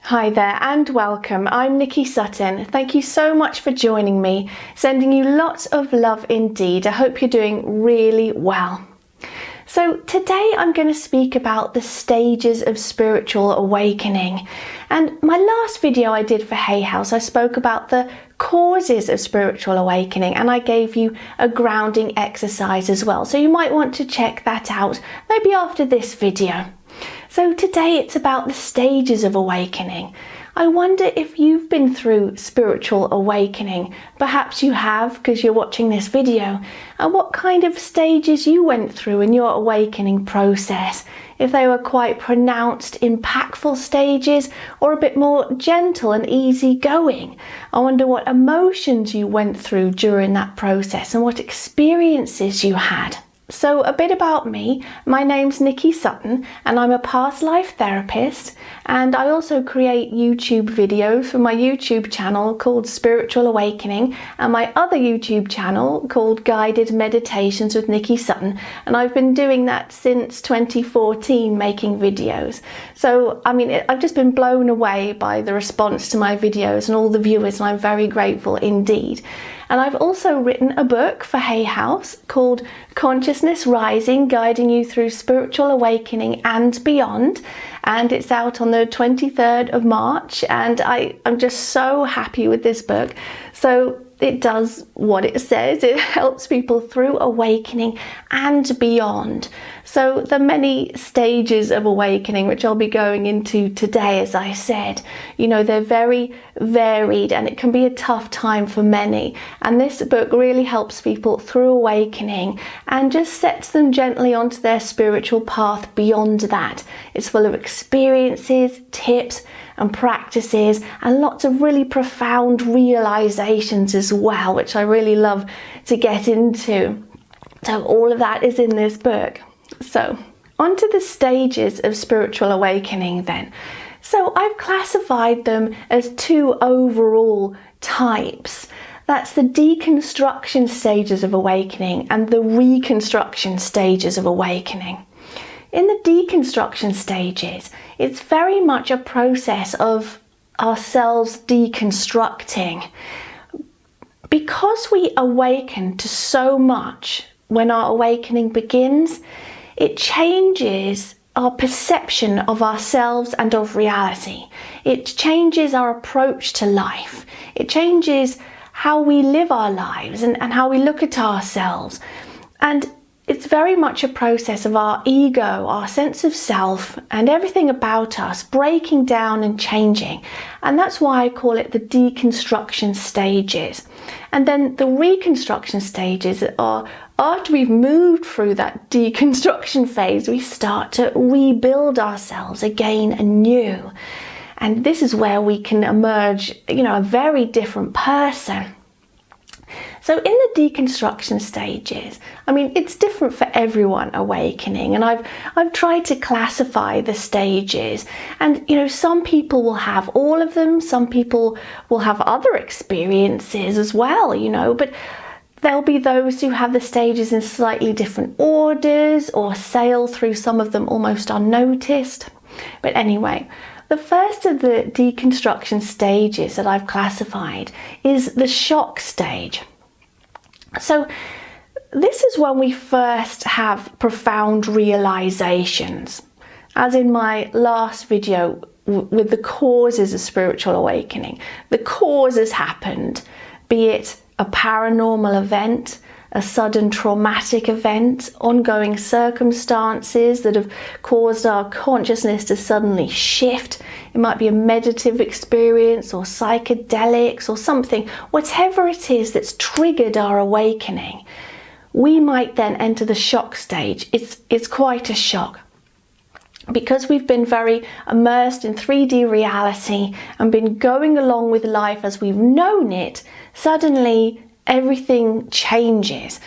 Hi there and welcome. I'm Nicky Sutton. Thank you so much for joining me. Sending you lots of love indeed. I hope you're doing really well. So today I'm going to speak about the stages of spiritual awakening. And my last video I did for Hay House, I spoke about the causes of spiritual awakening and I gave you a grounding exercise as well. So you might want to check that out maybe after this video. So today it's about the stages of awakening. I wonder if you've been through spiritual awakening. Perhaps you have because you're watching this video, and what kind of stages you went through in your awakening process. If they were quite pronounced, impactful stages or a bit more gentle and easygoing. I wonder what emotions you went through during that process and what experiences you had. So a bit about me. My name's Nicky Sutton and I'm a past life therapist, and I also create YouTube videos for my YouTube channel called Spiritual Awakening and my other YouTube channel called Guided Meditations with Nicky Sutton, and I've been doing that since 2014, making videos. So I've just been blown away by the response to my videos and all the viewers, and I'm very grateful indeed. And I've also written a book for Hay House called Consciousness Rising, Guiding You Through Spiritual Awakening and Beyond. And it's out on the 23rd of March. And I'm just so happy with this book. So it does what it says. It helps people through awakening and beyond. So the many stages of awakening, which I'll be going into today, as I said, they're very varied and it can be a tough time for many. And this book really helps people through awakening and just sets them gently onto their spiritual path beyond that. It's full of experiences, tips and practices and lots of really profound realizations as well, which I really love to get into. So all of that is in this book. So onto the stages of spiritual awakening then. So I've classified them as two overall types. That's the deconstruction stages of awakening and the reconstruction stages of awakening. In the deconstruction stages, it's very much a process of ourselves deconstructing. Because we awaken to so much when our awakening begins, it changes our perception of ourselves and of reality. It changes our approach to life. It changes how we live our lives and how we look at ourselves. And it's very much a process of our ego, our sense of self, and everything about us breaking down and changing. And that's why I call it the deconstruction stages. And then the reconstruction stages are after we've moved through that deconstruction phase, we start to rebuild ourselves again anew. And this is where we can emerge, a very different person. So in the deconstruction stages, it's different for everyone awakening, and I've tried to classify the stages, and some people will have all of them, some people will have other experiences as well, but there'll be those who have the stages in slightly different orders or sail through some of them almost unnoticed. But anyway, the first of the deconstruction stages that I've classified is the shock stage. So this is when we first have profound realizations. As in my last video with the causes of spiritual awakening, the causes happened, be it a paranormal event, a sudden traumatic event, ongoing circumstances that have caused our consciousness to suddenly shift. It might be a meditative experience or psychedelics or something, whatever it is that's triggered our awakening. We might then enter the shock stage. It's quite a shock. Because we've been very immersed in 3D reality and been going along with life as we've known it, suddenly everything changes.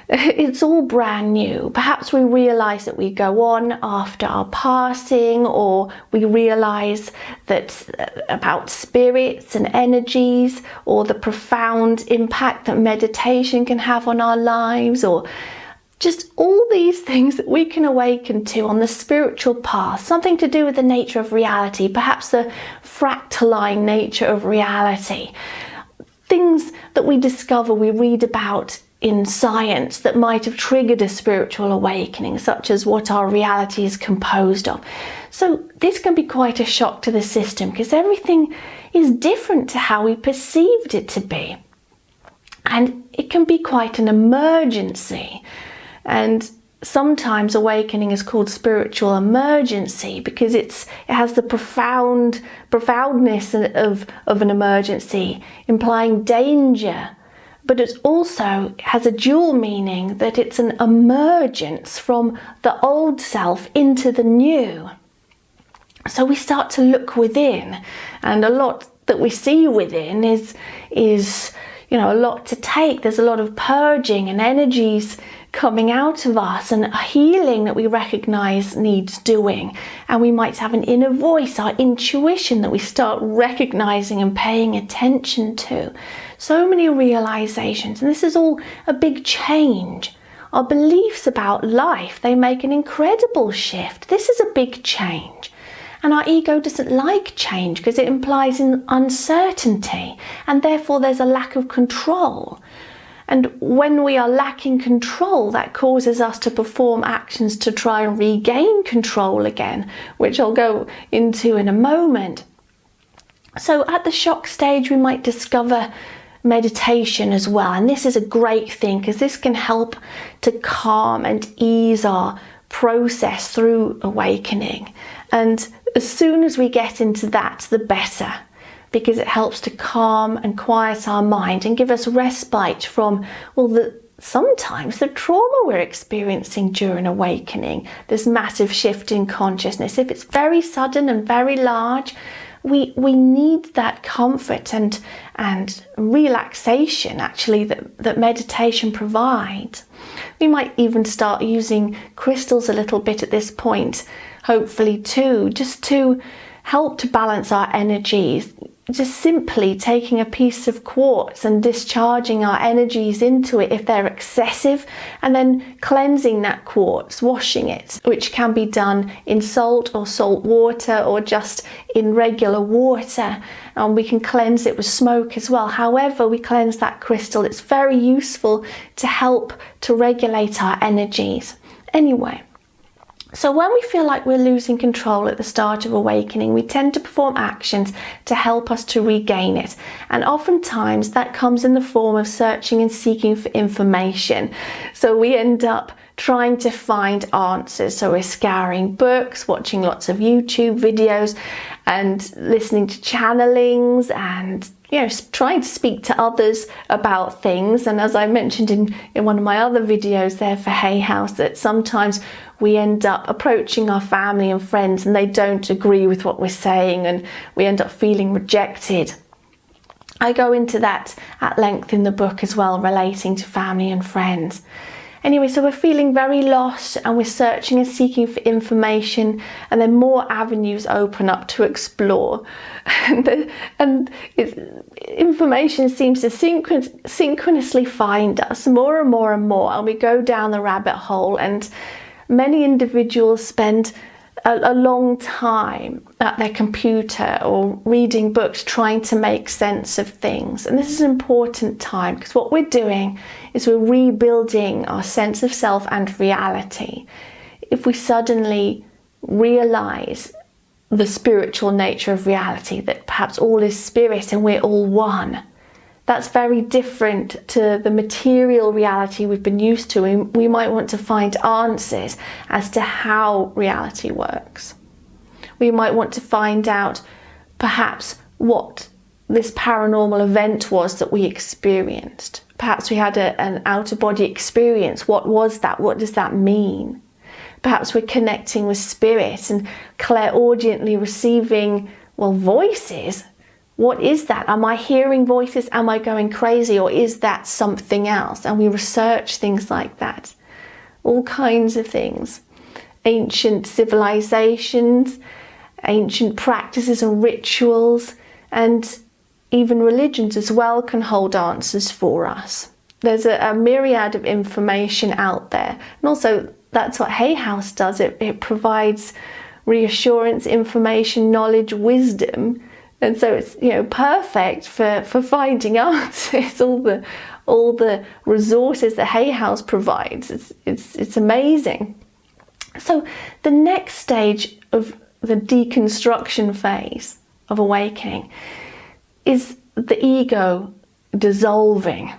It's all brand new. Perhaps we realize that we go on after our passing, or we realize that about spirits and energies, or the profound impact that meditation can have on our lives, or just all these things that we can awaken to on the spiritual path, something to do with the nature of reality, perhaps the fractaline nature of reality, things that we discover, we read about in science that might have triggered a spiritual awakening, such as what our reality is composed of. So this can be quite a shock to the system because everything is different to how we perceived it to be. And it can be quite an emergency. And sometimes awakening is called spiritual emergency because it has the profoundness of an emergency, implying danger. But it also has a dual meaning that it's an emergence from the old self into the new. So we start to look within, and a lot that we see within is a lot to take. There's a lot of purging and energies coming out of us, and a healing that we recognize needs doing. And we might have an inner voice, our intuition, that we start recognizing and paying attention to. So many realizations, and this is all a big change. Our beliefs about life, they make an incredible shift. This is a big change. And our ego doesn't like change because it implies an uncertainty, and therefore there's a lack of control. And when we are lacking control, that causes us to perform actions to try and regain control again, which I'll go into in a moment. So at the shock stage, we might discover meditation as well. And this is a great thing because this can help to calm and ease our process through awakening. And as soon as we get into that, the better, because it helps to calm and quiet our mind and give us respite from, sometimes the trauma we're experiencing during awakening, this massive shift in consciousness. If it's very sudden and very large, we need that comfort and relaxation actually that meditation provides. We might even start using crystals a little bit at this point, hopefully too, just to help to balance our energies. Just simply taking a piece of quartz and discharging our energies into it if they're excessive, and then cleansing that quartz, washing it, which can be done in salt or salt water or just in regular water. And we can cleanse it with smoke as well. However we cleanse that crystal, it's very useful to help to regulate our energies. Anyway, so when we feel like we're losing control at the start of awakening, we tend to perform actions to help us to regain it. And oftentimes that comes in the form of searching and seeking for information. So we end up trying to find answers. So we're scouring books, watching lots of YouTube videos and listening to channelings and trying to speak to others about things. And as I mentioned in one of my other videos there for Hay House, that sometimes we end up approaching our family and friends and they don't agree with what we're saying and we end up feeling rejected. I go into that at length in the book as well, relating to family and friends. Anyway, so we're feeling very lost and we're searching and seeking for information, and then more avenues open up to explore. And information seems to synchronously find us more and more and more, and we go down the rabbit hole. And many individuals spend a long time at their computer or reading books trying to make sense of things. And this is an important time because what we're doing is we're rebuilding our sense of self and reality. If we suddenly realize the spiritual nature of reality, that perhaps all is spirit and we're all one, that's very different to the material reality we've been used to. We might want to find answers as to how reality works. We might want to find out perhaps what this paranormal event was that we experienced. Perhaps we had an out-of-body experience. What was that? What does that mean? Perhaps we're connecting with spirit and clairaudiently receiving, voices. What is that? Am I hearing voices? Am I going crazy? Or is that something else? And we research things like that. All kinds of things. Ancient civilizations, ancient practices and rituals, and even religions as well can hold answers for us. there's a myriad of information out there. And also that's what Hay House does. It provides reassurance, information, knowledge, wisdom. And so it's, you know, perfect for finding answers. all the resources that Hay House provides. It's amazing. So the next stage of the deconstruction phase of awakening is the ego dissolving.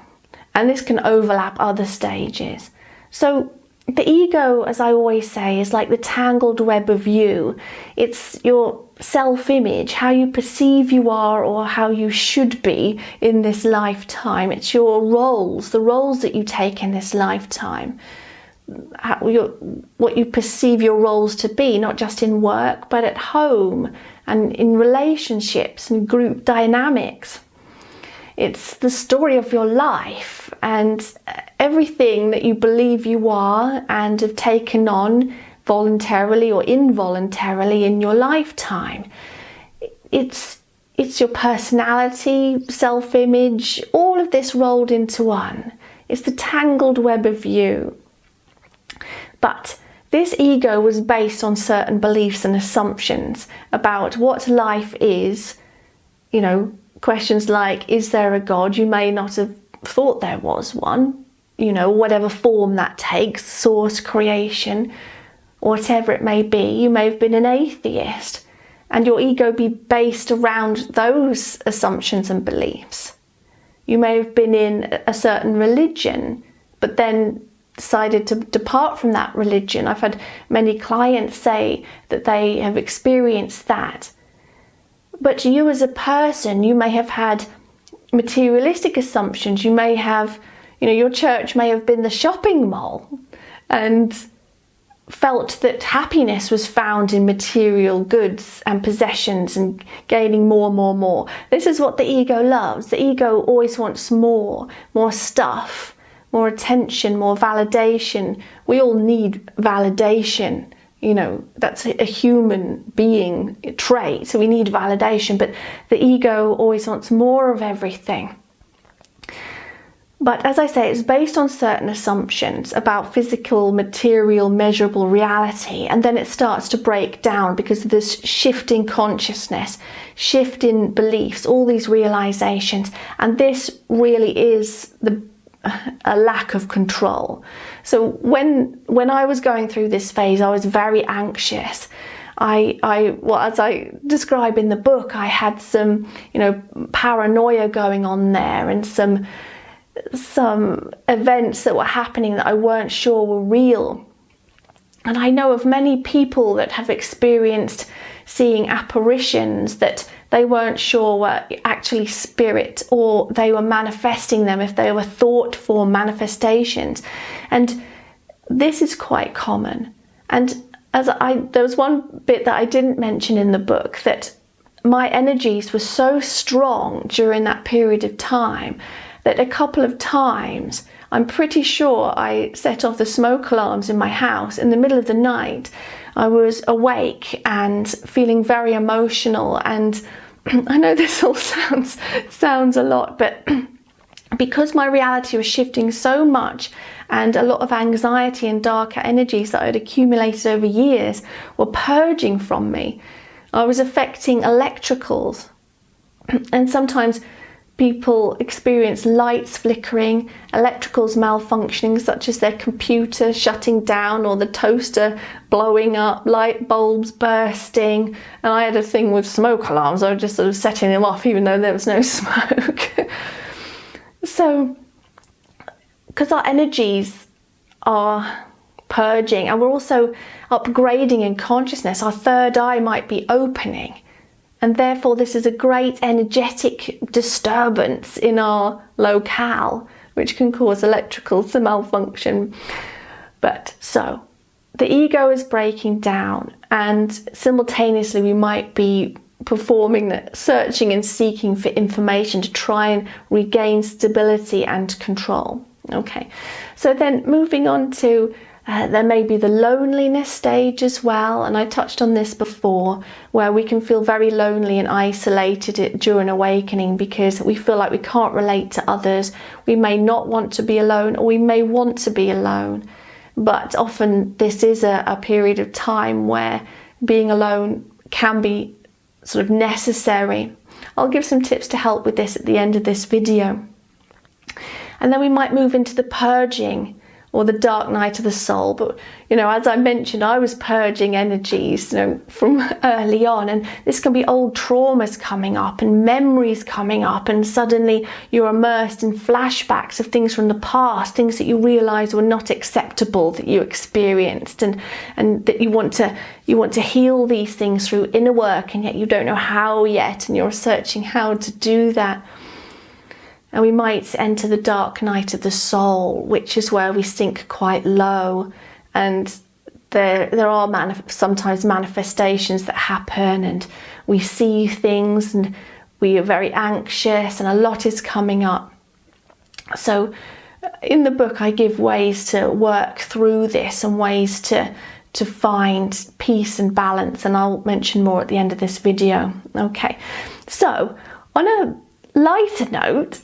And this can overlap other stages. So the ego, as I always say, is like the tangled web of you. It's your self-image, how you perceive you are or how you should be in this lifetime. It's your roles, the roles that you take in this lifetime. What you perceive your roles to be, not just in work, but at home and in relationships and group dynamics. It's the story of your life and everything that you believe you are and have taken on voluntarily or involuntarily in your lifetime. It's your personality, self-image, all of this rolled into one. It's the tangled web of you. But this ego was based on certain beliefs and assumptions about what life is. You know, questions like, is there a God? You may not have thought there was one, you know, whatever form that takes, source, creation, whatever it may be. You may have been an atheist, and your ego be based around those assumptions and beliefs. You may have been in a certain religion, but then decided to depart from that religion. I've had many clients say that they have experienced that. But you as a person, you may have had materialistic assumptions. You may have, you know, your church may have been the shopping mall and felt that happiness was found in material goods and possessions and gaining more. This is what the ego loves. The ego always wants more stuff, more attention, more validation. We all need validation. You know, that's a human being trait, so we need validation, but the ego always wants more of everything. But as I say, it's based on certain assumptions about physical, material, measurable reality, and then it starts to break down because of this shift in consciousness, shift in beliefs, all these realizations, and this really is a lack of control. So when I was going through this phase, I was very anxious. As I describe in the book, I had some, you know, paranoia going on there, and some events that were happening that I weren't sure were real. And I know of many people that have experienced seeing apparitions that they weren't sure were actually spirit, or they were manifesting them if they were thought form manifestations. And this is quite common. And there was one bit that I didn't mention in the book, that my energies were so strong during that period of time that a couple of times, I'm pretty sure I set off the smoke alarms in my house in the middle of the night. I was awake and feeling very emotional, and I know this all sounds a lot, but because my reality was shifting so much and a lot of anxiety and darker energies that I had accumulated over years were purging from me, I was affecting electricals. And sometimes people experience lights flickering, electricals malfunctioning, such as their computer shutting down or the toaster blowing up, light bulbs bursting. And I had a thing with smoke alarms. I was just sort of setting them off even though there was no smoke. So, because our energies are purging and we're also upgrading in consciousness, our third eye might be opening. And therefore this is a great energetic disturbance in our locale, which can cause electricals to malfunction. But so the ego is breaking down, and simultaneously we might be performing the searching and seeking for information to try and regain stability and control. Okay, so then moving on to There may be the loneliness stage as well, and I touched on this before, where we can feel very lonely and isolated during awakening because we feel like we can't relate to others. We may not want to be alone, or we may want to be alone, but often this is a period of time where being alone can be sort of necessary. I'll give some tips to help with this at the end of this video. And then we might move into the purging, or the dark night of the soul. But, as I mentioned, I was purging energies, from early on, and this can be old traumas coming up and memories coming up, and suddenly you're immersed in flashbacks of things from the past, things that you realize were not acceptable that you experienced, and that you want to heal these things through inner work, and yet you don't know how yet, and you're searching how to do that. And we might enter the dark night of the soul, which is where we sink quite low, and there are sometimes manifestations that happen, and we see things, and we are very anxious, and a lot is coming up. So in the book I give ways to work through this and ways to find peace and balance, and I'll mention more at the end of this video. Okay, so on a lighter note,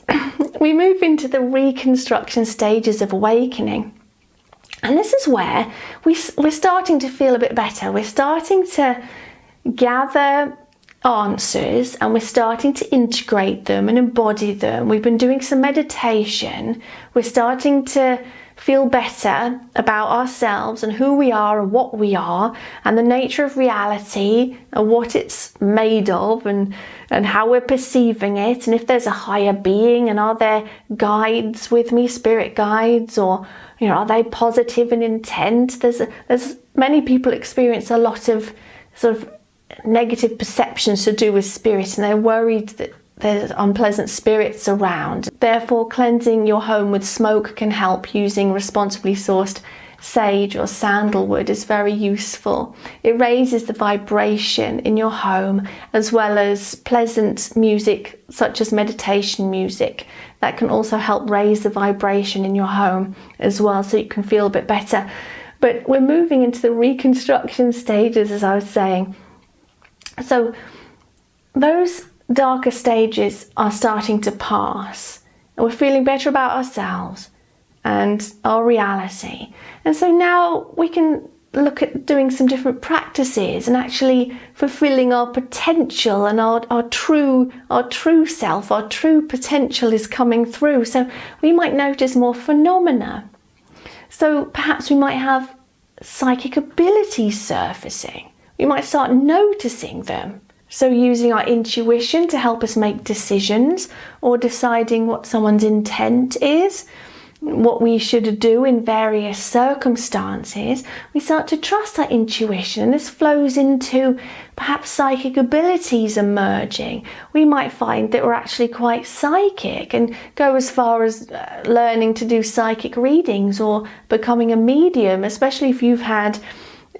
we move into the reconstruction stages of awakening, and this is where we're starting to feel a bit better. We're starting to gather answers, and we're starting to integrate them and embody them. We've been doing some meditation. We're starting to feel better about ourselves and who we are and what we are, and the nature of reality and what it's made of, and how we're perceiving it, and if there's a higher being, and are there guides with me, spirit guides, or are they positive in intent? There's many people experience a lot of sort of negative perceptions to do with spirit, and they're worried that there's unpleasant spirits around. Therefore, cleansing your home with smoke can help. Using responsibly sourced sage or sandalwood is very useful. It raises the vibration in your home, as well as pleasant music such as meditation music. That can also help raise the vibration in your home as well, so you can feel a bit better. But we're moving into the reconstruction stages, as I was saying. So those darker stages are starting to pass, and we're feeling better about ourselves and our reality. And so now we can look at doing some different practices and actually fulfilling our potential, and our true self, our true potential is coming through. So we might notice more phenomena. So perhaps we might have psychic abilities surfacing. We might start noticing them. So using our intuition to help us make decisions, or deciding what someone's intent is, what we should do in various circumstances, we start to trust our intuition, and this flows into perhaps psychic abilities emerging. We might find that we're actually quite psychic, and go as far as learning to do psychic readings or becoming a medium, especially if you've had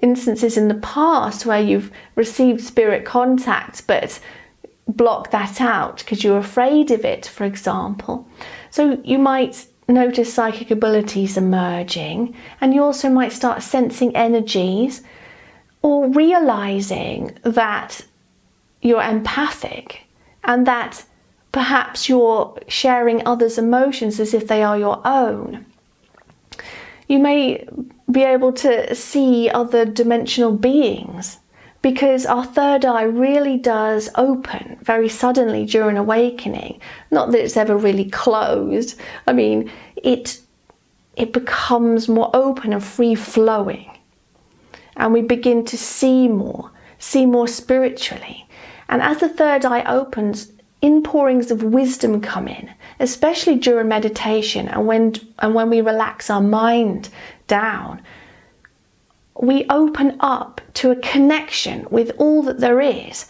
instances in the past where you've received spirit contact but block that out because you're afraid of it, for example. So you might notice psychic abilities emerging, and you also might start sensing energies, or realizing that you're empathic, and that perhaps you're sharing others' emotions as if they are your own. You may be able to see other dimensional beings, because our third eye really does open very suddenly during awakening. Not that it's ever really closed. I mean, it becomes more open and free-flowing, and we begin to see more spiritually. And as the third eye opens, inpourings of wisdom come in, especially during meditation, and when we relax our mind down. We open up to a connection with all that there is,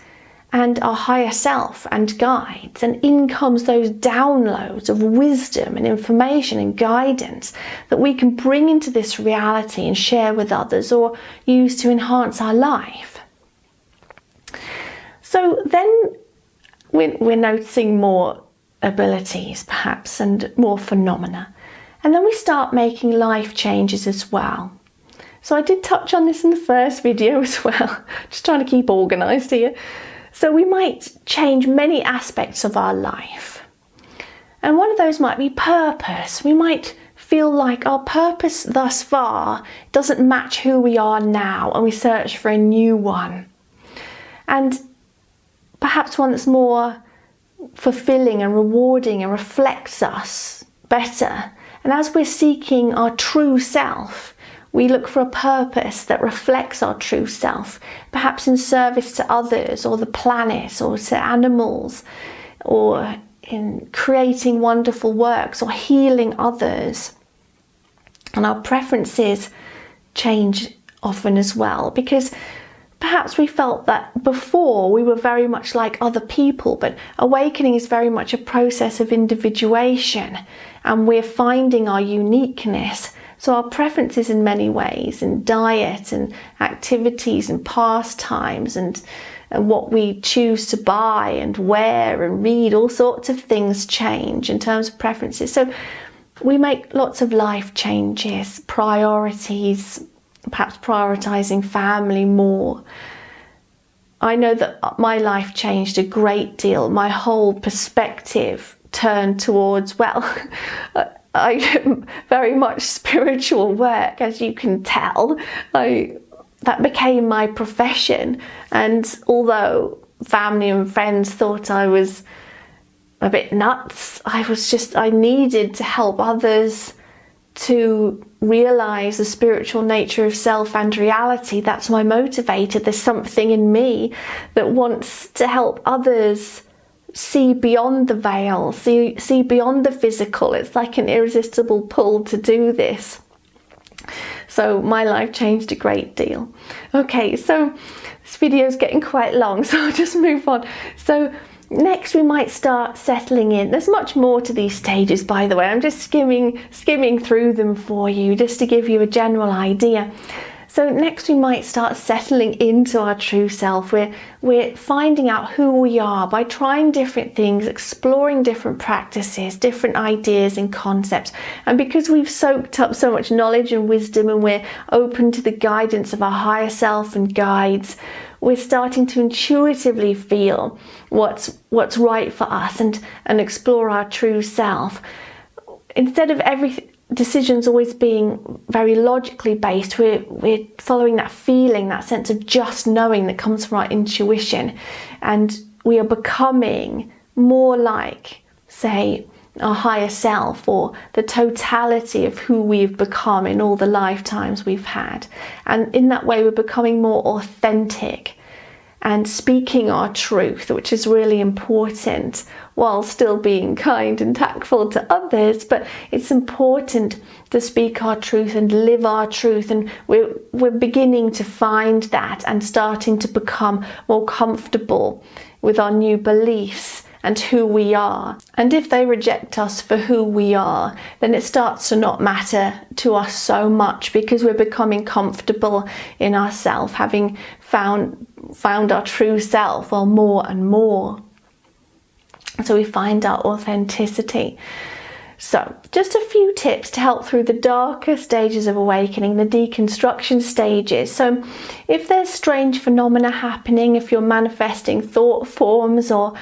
and our higher self and guides, and in comes those downloads of wisdom and information and guidance that we can bring into this reality and share with others, or use to enhance our life. So then we're noticing more abilities perhaps, and more phenomena, and then we start making life changes as well. So I did touch on this in the first video as well, just trying to keep organised here. So we might change many aspects of our life. And one of those might be purpose. We might feel like our purpose thus far doesn't match who we are now, and we search for a new one. And perhaps one that's more fulfilling and rewarding and reflects us better. And as we're seeking our true self, we look for a purpose that reflects our true self, perhaps in service to others or the planet or to animals, or in creating wonderful works or healing others. And our preferences change often as well, because perhaps we felt that before we were very much like other people, but awakening is very much a process of individuation, and we're finding our uniqueness. So our preferences in many ways, in diet and activities and pastimes and what we choose to buy and wear and read, all sorts of things change in terms of preferences. So we make lots of life changes, priorities, perhaps prioritizing family more. I know that my life changed a great deal. My whole perspective turned towards, well, I very much spiritual work, as you can tell. That became my profession. And although family and friends thought I was a bit nuts, I needed to help others to realize the spiritual nature of self and reality. That's my motivator. There's something in me that wants to help others see beyond the veil, see beyond the physical. It's like an irresistible pull to do this. So my life changed a great deal. Okay, so this video is getting quite long, so I'll just move on. So next we might start settling in. There's much more to these stages, by the way. I'm just skimming through them for you, just to give you a general idea. So next we might start settling into our true self. We're finding out who we are by trying different things, exploring different practices, different ideas and concepts. And because we've soaked up so much knowledge and wisdom, and we're open to the guidance of our higher self and guides, we're starting to intuitively feel what's right for us and explore our true self. Instead of decisions always being very logically based, we're following that feeling, that sense of just knowing that comes from our intuition, and we are becoming more like, say, our higher self, or the totality of who we've become in all the lifetimes we've had. And in that way we're becoming more authentic and speaking our truth, which is really important, while still being kind and tactful to others. But it's important to speak our truth and live our truth, and we're beginning to find that and starting to become more comfortable with our new beliefs and who we are. And if they reject us for who we are, then it starts to not matter to us so much, because we're becoming comfortable in ourselves, having found our true self, or more and more. So we find our authenticity. So just a few tips to help through the darker stages of awakening, the deconstruction stages. So if there's strange phenomena happening, if you're manifesting thought forms, or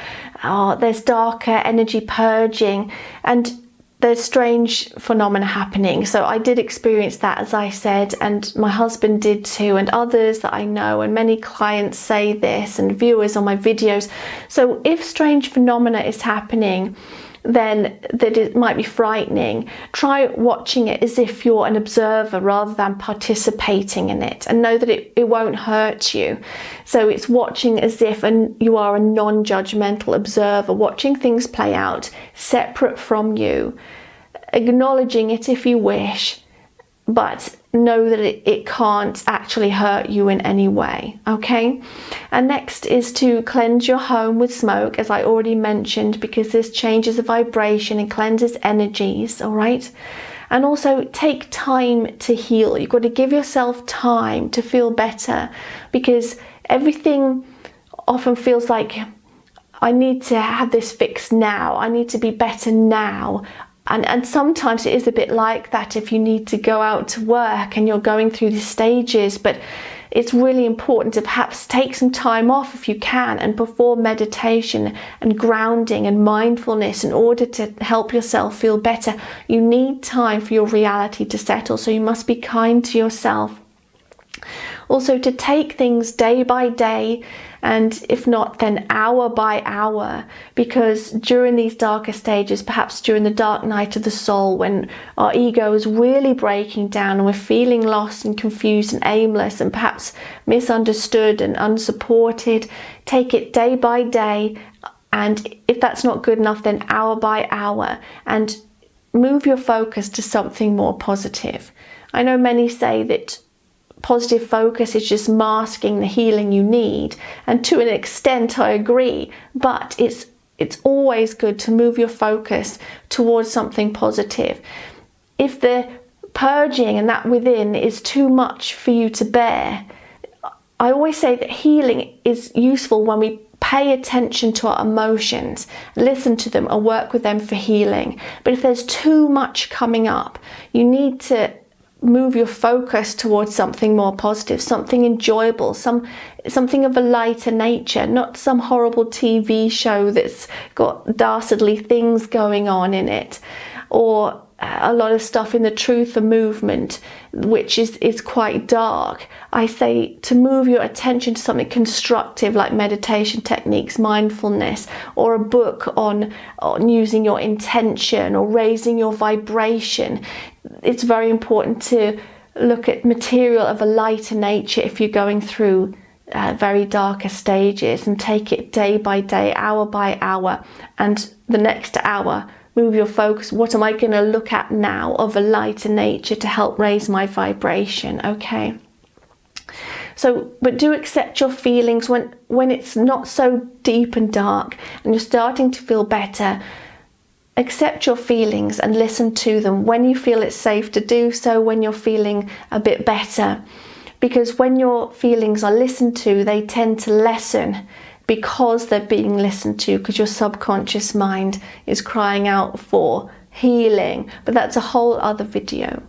there's darker energy purging, and there's strange phenomena happening. So I did experience that, as I said, and my husband did too, and others that I know, and many clients say this, and viewers on my videos. So if strange phenomena is happening, then that it might be frightening. Try watching it as if you're an observer rather than participating in it, and know that it won't hurt you. So it's watching as if you are a non-judgmental observer, watching things play out separate from you, acknowledging it if you wish, but know that it can't actually hurt you in any way. Okay, and next is to cleanse your home with smoke, as I already mentioned, because this changes the vibration and cleanses energies. All right, and also take time to heal. You've got to give yourself time to feel better, because everything often feels like, I need to have this fixed now, I need to be better now. And sometimes it is a bit like that if you need to go out to work and you're going through the stages, but it's really important to perhaps take some time off if you can and perform meditation and grounding and mindfulness in order to help yourself feel better. You need time for your reality to settle, so you must be kind to yourself. Also, to take things day by day, and if not, then hour by hour, because during these darker stages, perhaps during the dark night of the soul, when our ego is really breaking down and we're feeling lost and confused and aimless and perhaps misunderstood and unsupported, take it day by day, and if that's not good enough, then hour by hour, and move your focus to something more positive. I know many say that positive focus is just masking the healing you need, and to an extent I agree, but it's always good to move your focus towards something positive. If the purging and that within is too much for you to bear, I always say that healing is useful when we pay attention to our emotions, listen to them, or work with them for healing. But if there's too much coming up, you need to move your focus towards something more positive, something enjoyable, something of a lighter nature, not some horrible TV show that's got dastardly things going on in it, or a lot of stuff in the truth movement which is quite dark. I say to move your attention to something constructive like meditation techniques, mindfulness, or a book on using your intention or raising your vibration. It's very important to look at material of a lighter nature if you're going through very darker stages, and take it day by day, hour by hour, and the next hour move your focus. What am I going to look at now of a lighter nature to help raise my vibration? Okay. So, but do accept your feelings when it's not so deep and dark and you're starting to feel better. Accept your feelings and listen to them when you feel it's safe to do so, when you're feeling a bit better. Because when your feelings are listened to, they tend to lessen because they're being listened to, because your subconscious mind is crying out for healing. But that's a whole other video.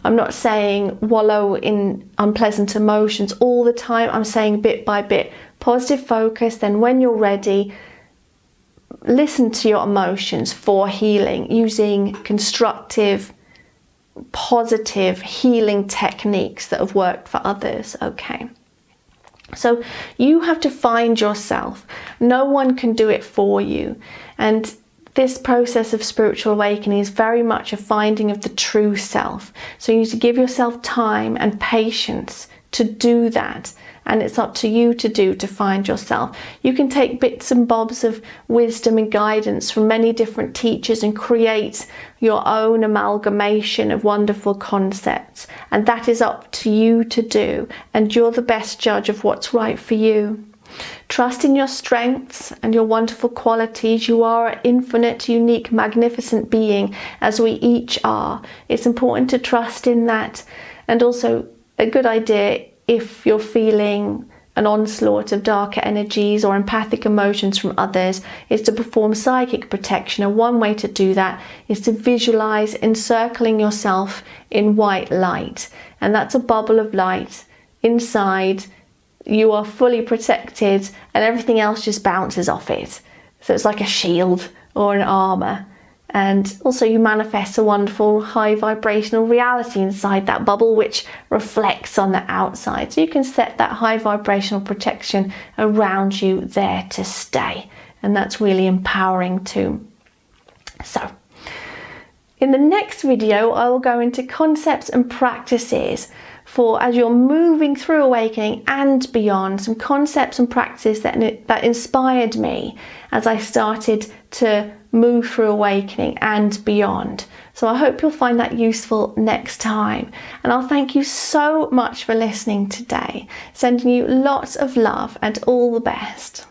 I'm not saying wallow in unpleasant emotions all the time. I'm saying bit by bit, positive focus. Then when you're ready, listen to your emotions for healing using constructive, positive healing techniques that have worked for others. Okay. So you have to find yourself. No one can do it for you. And this process of spiritual awakening is very much a finding of the true self. So you need to give yourself time and patience to do that. And it's up to you to find yourself. You can take bits and bobs of wisdom and guidance from many different teachers and create your own amalgamation of wonderful concepts. And that is up to you to do. And you're the best judge of what's right for you. Trust in your strengths and your wonderful qualities. You are an infinite, unique, magnificent being, as we each are. It's important to trust in that. And also a good idea, if you're feeling an onslaught of darker energies or empathic emotions from others, is to perform psychic protection. And one way to do that is to visualize encircling yourself in white light. And that's a bubble of light. Inside, you are fully protected and everything else just bounces off it. So it's like a shield or an armor. And also you manifest a wonderful high vibrational reality inside that bubble, which reflects on the outside. So you can set that high vibrational protection around you there to stay. And that's really empowering too. So in the next video, I will go into concepts and practices for as you're moving through awakening and beyond, some concepts and practices that inspired me as I started to move through awakening and beyond. So I hope you'll find that useful next time. And I'll thank you so much for listening today. Sending you lots of love and all the best.